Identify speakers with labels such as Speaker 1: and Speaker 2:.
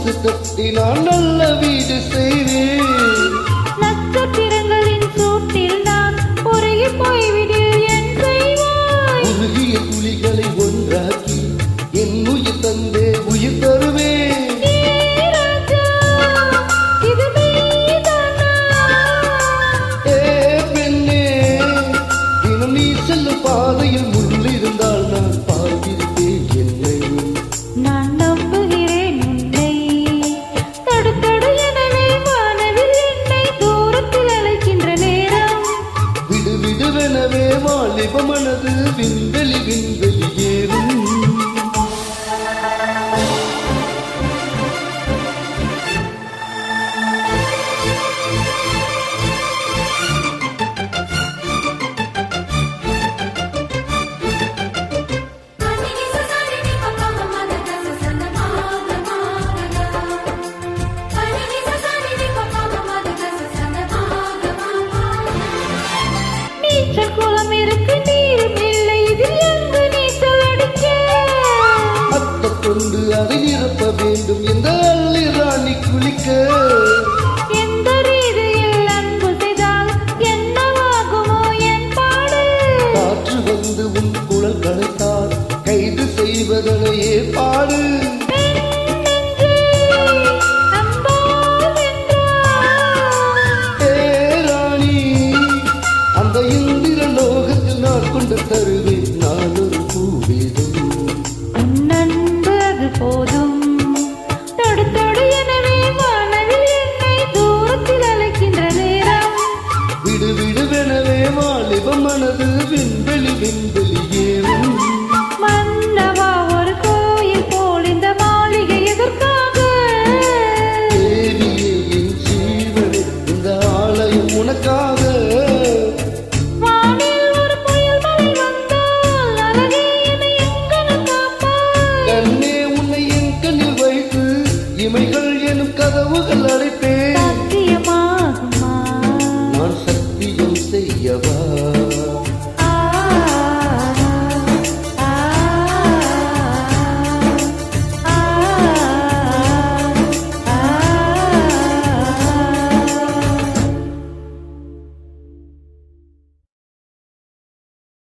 Speaker 1: கொலுசு தட்டி நான் நல்ல வீடு செய்வேன்.
Speaker 2: நட்சத்திரங்களின் சூட்டில் நான் உருகி போய்விடு என் செய்வாய்.
Speaker 1: உருகிய துளிகளை ஒன்றாக்கி என் உயிர் தந்தே உயிர் தருவேன். செல்லும் பாதையில் முள் இருந்தால் நான் பார்த்திருப்பேன் என்னை.
Speaker 2: நான் நம்புகிறேன் உன்னை. தடுத்தடு எனவே வானவில் என்னை தூரத்தில் அழைக்கின்ற நேரம்.
Speaker 1: விடு விடுவெனவே வாலிப மனது விண்வெளி விண்வெளி ஏறும்.
Speaker 2: குளம் இருக்கு நீரும் இல்லை இதில் எங்கு நீச்சல் அடிக்க.
Speaker 1: அத்தை கொண்டு அதை நிரப்ப வேண்டும் எந்த அள்ளி ராணி குளிக்க.
Speaker 2: எந்த ரீதியில் அன்பு செய்தால் என்னவாகுமோ என் பாடு.
Speaker 1: காற்று வந்து உன் குழல் கலைத்தால் கைது செய்வதனையே பாடு.